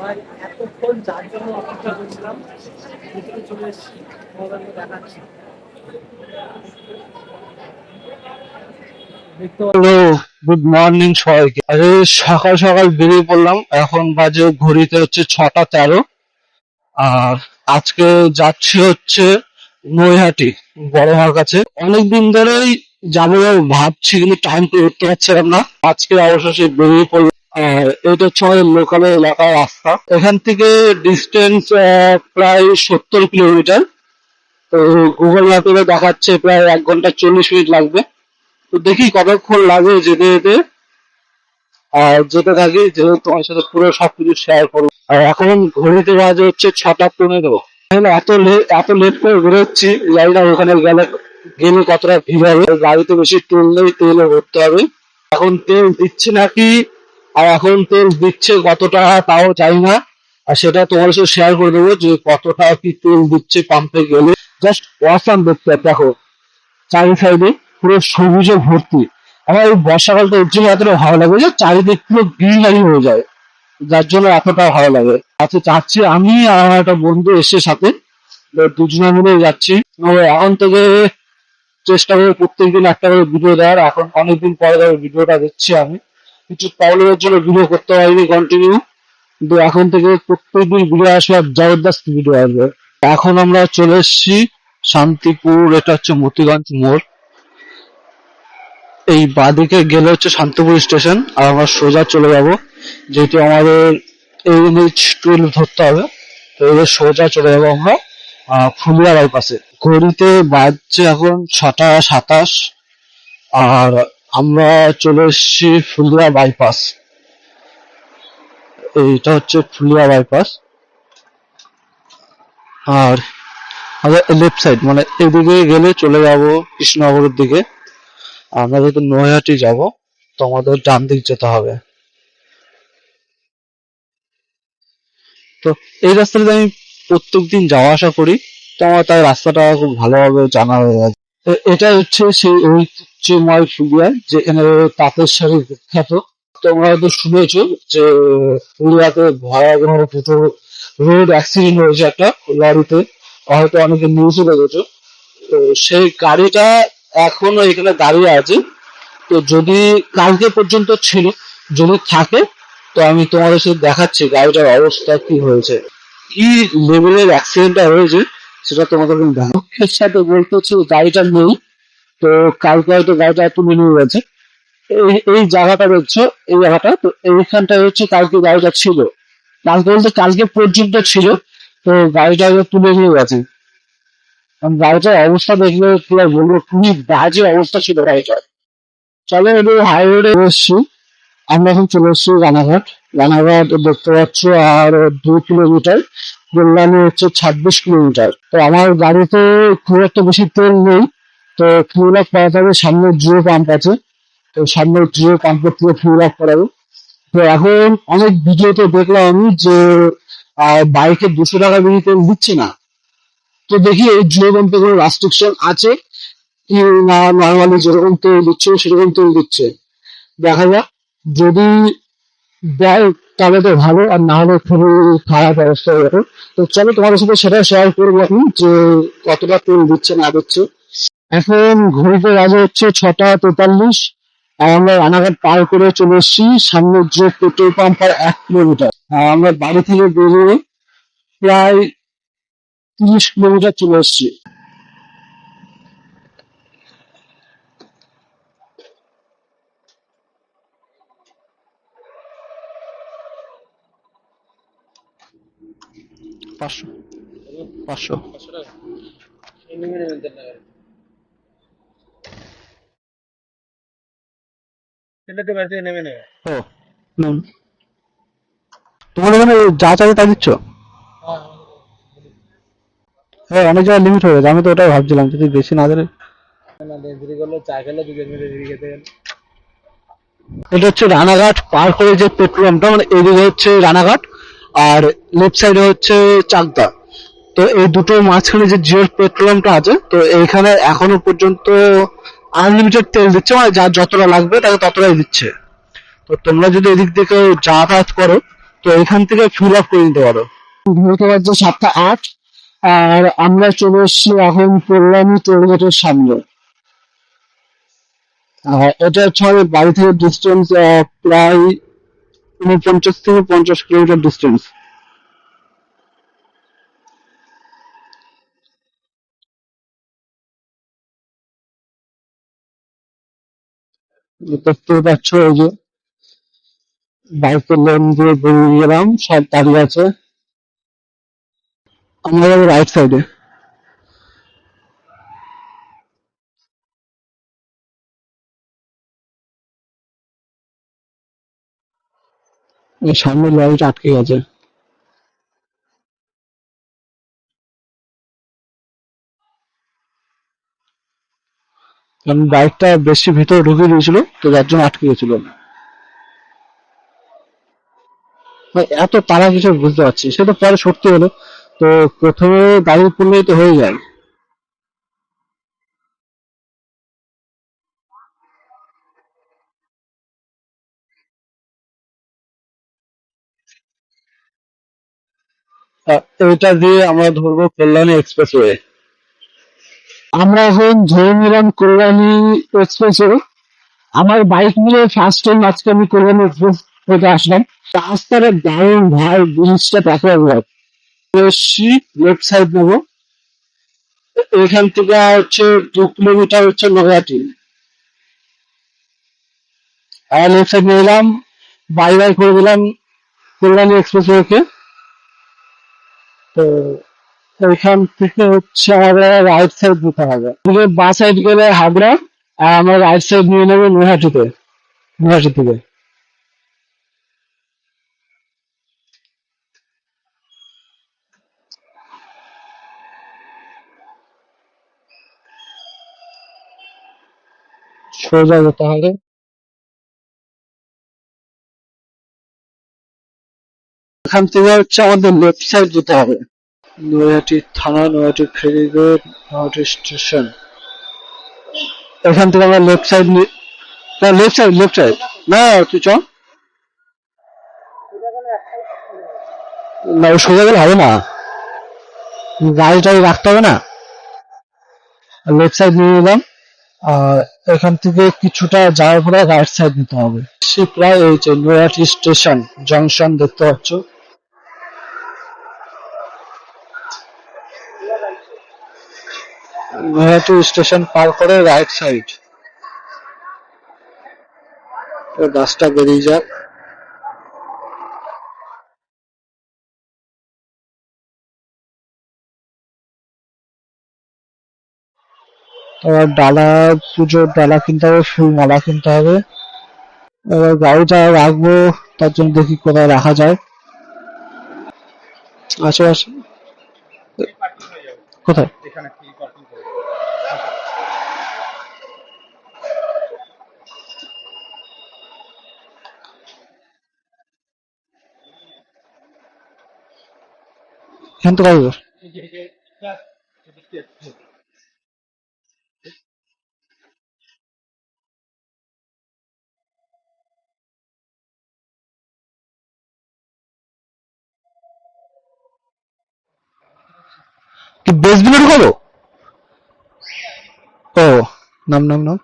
ভাই এতক্ষণ যার জন্য অপেক্ষা করছিলাম ভিতরে চলে এসেছি, মোবাইলে দেখাচ্ছি। হ্যালো, গুড মর্নিং সবাইকে। আরে সকাল সকাল বেরিয়ে পড়লাম, এখন বাজে ঘড়িতে হচ্ছে 6টা 13। আর আজকে যাচ্ছি হচ্ছে নৈহাটি বড় মার কাছে। অনেকদিন ধরেই যাবো যাবো ভাবছি, কিন্তু টাইম করে উঠতে পারছিলাম না। আজকে অবশেষে বেরিয়ে পড়লাম। আর এটা হচ্ছে আমাদের লোকাল এলাকার রাস্তা। এখান থেকে ডিস্টেন্স প্রায় 70 কিলোমিটার। তো গুগল ম্যাপে দেখাচ্ছে প্রায় 1 ঘন্টা 40 মিনিট লাগবে। তো দেখি কতক্ষণ লাগে যেতে যেতে। আর যেতে থাকি, যেহেতু তোমার সাথে পুরো সবকিছু শেয়ার করবো। আর এখন ঘড়িতে বাজে হচ্ছে 6টা 15। এত লেট করে বেরোচ্ছি, জানি না ওখানে গেলে গেলে কতটা ভিড় হবে। গাড়িতে বেশি তেল নেই, তেলে ভরতে হবে। এখন তেল দিচ্ছে নাকি, আর এখন তেল দিচ্ছে কতটা তাও জানি না। আর সেটা তোমার সাথে শেয়ার করে দেবো যে কতটা কি তেল দিচ্ছে পাম্পে গেলে। জাস্ট ওয়াসাম দেখতে দেখো, চারি সাইডে পুরো সবুজে ভর্তি। আমার এই বর্ষাকালটা এর জন্য এতটা ভালো লাগে যে চারিদিক পুরো গ্রিনারি হয়ে যায়, যার জন্য এতটা ভালো লাগে। আচ্ছা, চাচ্ছি আমি আর আমার একটা বন্ধু এসে সাথে, তো দুজনে মিলে যাচ্ছি। তবে এখন থেকে চেষ্টা করবো প্রত্যেকদিন একটা করে ভিডিও দেওয়ার। এখন অনেকদিন পরে ধরো ভিডিওটা দিচ্ছি আমি, কিছু প্রবলেমের জন্য ভিডিও করতে পারিনি কন্টিনিউ, কিন্তু এখন থেকে প্রত্যেকদিন ভিডিও আসবে, আর জবরদস্ত ভিডিও আসবে। এখন আমরা চলে এসেছি শান্তিপুর, এটা হচ্ছে মতিগঞ্জ মোড়। এই বাঁদিকে গেলে হচ্ছে শান্তিপুর স্টেশন, আর আমরা সোজা চলে যাব, যেহেতু আমাদের NH-12 ধরতে হবে। তো এবার সোজা চলে যাবো আমরা ফুলিয়া বাইপাসে। ঘড়িতে বাজছে এখন 6টা 27, আর আমরা চলে এসেছি ফুলিয়া বাইপাস। এইটা হচ্ছে ফুলিয়া বাইপাস। আর লেফট সাইড মানে এদিকে গেলে চলে যাব কৃষ্ণনগরের দিকে। আমরা যেহেতু নৈহাটি যাব, তো আমাদের ডান দিক যেতে হবে। তো এই রাস্তাটা আমি প্রত্যেকদিন যাওয়া আসা করি, তো আমার তাই রাস্তাটা খুব ভালোভাবে জানা হয়ে গেছে। তো এটা হচ্ছে সেই ঐতিহ্যময় ফুলিয়া, যেখানে তাঁতের শাড়ি বিখ্যাত। তোমরা হয়তো শুনেছো যে পুরুলিয়াতে ভয়াবহ দুটো রোড অ্যাক্সিডেন্ট হয়েছে একটা লরিতে, হয়তো অনেকে নিউজে দেখেছো। তো সেই গাড়িটা এখনো এখানে দাঁড়িয়ে আছে। তো যদি কালকে পর্যন্ত ছিল, যদি থাকে, তো আমি তোমাদের সাথে দেখাচ্ছি গাড়িটার অবস্থা কি হয়েছে, কি লেভেলের অ্যাক্সিডেন্টটা হয়েছে, সেটা তোমাদের আমি দেখাবো। দুঃখের সাথে বলতে হচ্ছে গাড়িটা নেই। তো কালকে হয়তো গাড়িটা তুলে নিয়ে গেছে। এই এই জায়গাটা দেখছো, এই জায়গাটা, তো এইখানটায় হচ্ছে কালকে গাড়িটা ছিল। কালকে বলতে কালকে পর্যন্ত ছিল। তো গাড়িটা হয়তো তুলে নিয়ে গেছে। কারণ গাড়িটার অবস্থা দেখলে কি আর বলবো, খুবই বাজে অবস্থা ছিল গাড়িটার। চলো একটু হাই রোডে এসছি। আমরা এখন চলে এসেছি রানাঘাট। রানাঘাট দেখতে পাচ্ছ, আর 2 কিলোমিটার। কল্যাণী হচ্ছে 26 কিলোমিটার। তো আমার গাড়িতে খুব একটা বেশি তেল নেই, তো ফুল আপ করাতে হবে। সামনে জিও পাম্প আছে, তো সামনে জিও পাম্পের থেকে ফুল আপ করাবো। তো এখন অনেক ভিডিওতে দেখলাম আমি যে বাইকে 200 টাকা বেশি তেল দিচ্ছে না। তো দেখি এই জিও পাম্পে কোনো রেস্ট্রিকশন আছে কি না, নর্মালি যেরকম তেল দিচ্ছে সেরকম তেল দিচ্ছে। দেখা যাক, যদি দেয় তাহলে তো ভালো, আর না হলে খুবই খারাপ অবস্থা হয়ে যাবে। তো চলো তোমাদের সাথে সেটা শেয়ার করবো আমি, যে কতটা তেল দিচ্ছে না দিচ্ছে। এখন ঘড়িতে বাজে হচ্ছে 6টা 43, আর আমরা রানাঘাট পার করে চলে এসেছি সামনের যে পেট্রোল পাম্প, আর 1 কিলোমিটার। আর আমরা বাড়ি থেকে বেরিয়ে প্রায় 30 কিলোমিটার চলে এসেছি। পাঁচশো 500 ও নুন। তোমার ওখানে যা চাই তা দিচ্ছ? হ্যাঁ, অনেক জায়গায় লিমিট হয়ে গেছে, আমি তো ওটাই ভাবছিলাম যদি বেশি না দিলে। এটা হচ্ছে রানাঘাট পার করে যে পেট্রোল পাম্পটা, মানে এদিকে হচ্ছে রানাঘাট, আর লেফট সাইডে হচ্ছে চাকদা। তো এই দুটো মাঝখানে যে জিওর পেট্রোল পাম্পটা আছে, তো এইখানে এখনো পর্যন্ত আনলিমিটেড তেল দিচ্ছে, মানে যার যতটা লাগবে তাকে ততটাই দিচ্ছে। তো তোমরা যদি এদিক থেকে যাতায়াত করো, তো এখান থেকে ফিল আপ করে নিতে পারো। ঘুরতে পারছে 7টা 8। আর আমরা চলে এসেছি এখন কল্যাণী টোলগেটের সামনে। আর এটা হচ্ছে আমাদের বাড়ি থেকে ডিস্টেন্স প্রায় 49 থেকে 50 কিলোমিটার ডিস্টেন্স। দেখতে পাচ্ছ এই যে বাইকের লেন দিয়ে বেরিয়ে গেলাম, সব দাঁড়িয়ে আছে। আমাদের রাইট সাইডে। সামনে লরিটা আটকে গেছে, কারণ বাইকটা বেশি ভিতরে ঢুকে দিয়েছিল, তো যার জন্য আটকে গেছিল। ভাই, এত তারা কিছু বুঝতে পারছি, সেটা পরে সত্যি হলো। তো প্রথমে দাঁড়িয়ে পড়লেই তো হয়ে যায়। এটা দিয়ে আমরা ধরবো কল্যাণী এক্সপ্রেসওয়ে। আমরা এখন ধরে নিলাম কল্যাণী এক্সপ্রেসওয়ে। আমার বাইক নিয়ে ফার্স্ট টাইম আজকে আমি কল্যাণী এক্সপ্রেস থেকে আসলাম। রাস্তাটা দারুণ ভাই, জিনিসটা দেখা যায়। লেফট সাইড নেবো, এখান থেকে হচ্ছে 2 কিলোমিটার হচ্ছে নৈহাটি। আর লেফট সাইড নিয়ে এলাম, বাই বাই করে দিলাম কল্যাণী এক্সপ্রেসওয়েকে। তো এখান থেকে হচ্ছে আমাদের রাইট সাইড দিতে হবে। বাঁ সাইড গেলে হাবড়া, আর আমরা রাইট সাইড নিয়ে নেবো নৈহাটিতে, নৈহাটি থেকে। সোজা যেতে হবে। এখান থেকে হচ্ছে আমাদের লেফট সাইড যেতে হবে। নৈহাটি থানা, নৈহাটি ফেরিঘাট, নৈহাটি স্টেশন। এখান থেকে আমরা লেফট সাইড, না লেফট সাইড, লেফট সাইড। না তুই চ, না সোজা গেলে হবে না, গাড়ি টাড়ি রাখতে হবে না। লেফট সাইড নিয়ে নিলাম। আর এখান থেকে কিছুটা যাওয়ার পরে রাইট সাইড নিতে হবে। সে প্রায় এই যে নৈহাটি স্টেশন জংশন দেখতে পাচ্ছ। নৈহাটি স্টেশন পার করে রাইট সাইড। বাসটা বেরিয়ে যাক। এবার ডালা, পুজোর ডালা কিনতে হবে, ফুল মালা কিনতে হবে। এবার গাড়িটা রাখবো, তার জন্য দেখি কোথায় রাখা যায়। আশেপাশে কোথায়? এখান থেকে আসবো। কি বেসগুলো ঢুকাবো? ও, নাম নাম নাম।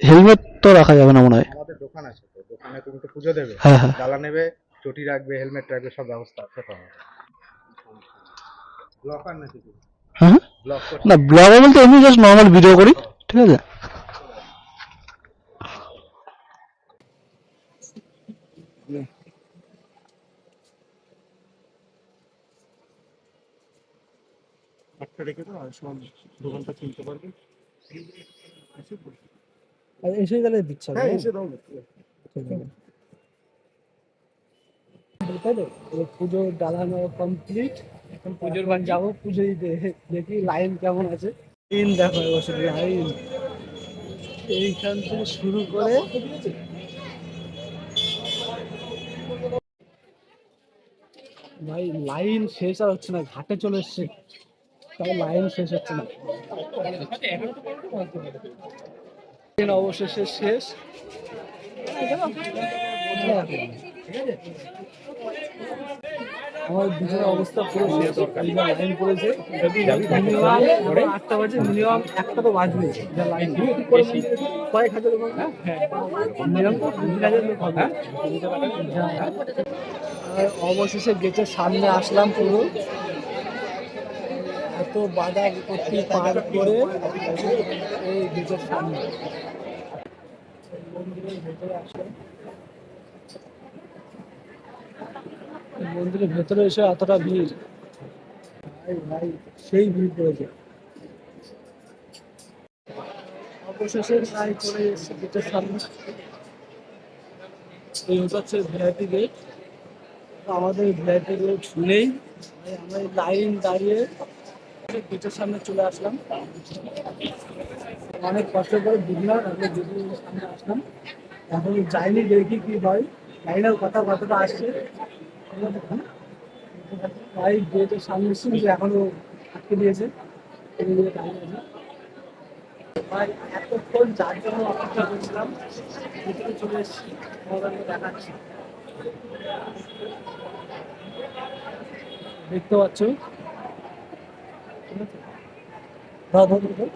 হেলমেট তো রাখা যাবে না মনে হয়। আমাদের দোকান আছে, তো দোকানে তুমি তো পুজো দেবে, হ্যাঁ হ্যাঁ ডালা নেবে, চটি রাখবে, হেলমেট রাখবে, সব ব্যবস্থা আছে তো আমাদের। ব্লকার না কিছু, হ্যাঁ। ব্লক না করছে। ব্লগার বলতে এমনি জাস্ট নর্মাল ভিডিও করি, ঠিক আছে। একটা রেখে তো আর সব দোকানটা চিনতে পারবে। এসে গেলে দিচ্ছ, হ্যাঁ এসে দাও না। তাই তো। পুজো ডালানো কমপ্লিট, এখন পুজোর বার যাবো পুজো দিতে। দেখি লাইন কেমন আছে। লাইন দেখো এবছর লাইন, এইখান থেকে শুরু করে ভাই লাইন শেষ আর হচ্ছে না, ঘাটে চলে এসছে, তাও লাইন শেষ হচ্ছে না। ট্রেন অবশেষে শেষ। আমার দুজনের অবস্থা পুরো শেষ, এই যা লাইন পড়েছে মিনিমাম 8টা বাজে, মিনিমাম একটা তো বাজবে যা লাইন। কয়েক হাজার লোক হবে? মিনিমাম তো 2000 লোক হবে। আর অবশেষে গেটের সামনে আসলাম পুরো, এত বাধা বিপত্তি পার করে এই গেটের সামনে মন্দিরের ভেতরে আসলাম। মন্দিরের ভেতরে এসে এতটা ভিড়, ভাই ভাই সেই ভিড় পড়েছে। অবশেষে প্রায় করে এসে গেটের সামনে, এই হচ্ছে ভিআইপি গেট। আমাদের ভিআইপি গেট নেই, আমরা এই লাইন দাঁড়িয়ে গেটের সামনে চলে আসলাম। অনেক কষ্ট করে বুঝলাম, আমরা যদি সামনে আসলাম, এখন যাইনি, দেখি কি হয়। লাইনের কথা কতটা আসছে ভাই। গেটের সামনে এসেছি, এখনো আটকে দিয়েছে, দাঁড়িয়ে আছে ভাই। এতক্ষণ যার জন্য অপেক্ষা করছিলাম, ভিতরে চলে এসেছি, তোমাদেরকে দেখাচ্ছি। দেখতে পাচ্ছ, ঠিক আছে? দাও, দাও, দাও, দাও।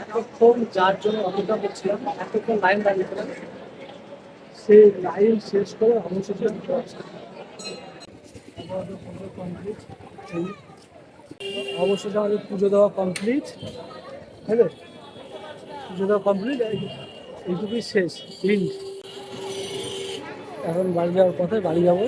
এতক্ষণ যার জন্য অপেক্ষা করছিলাম, এতক্ষণ লাইন দাঁড়িয়েছিলাম, সেই লাইন শেষ করে অবশেষে কমপ্লিট। অবশেষে আমাদের পুজো দেওয়া কমপ্লিট, ঠিক আছে? পুজো দেওয়া কমপ্লিট, এইটুকুই শেষ দিন। এখন বাড়ি যাওয়ার পথে, বাড়ি যাবো।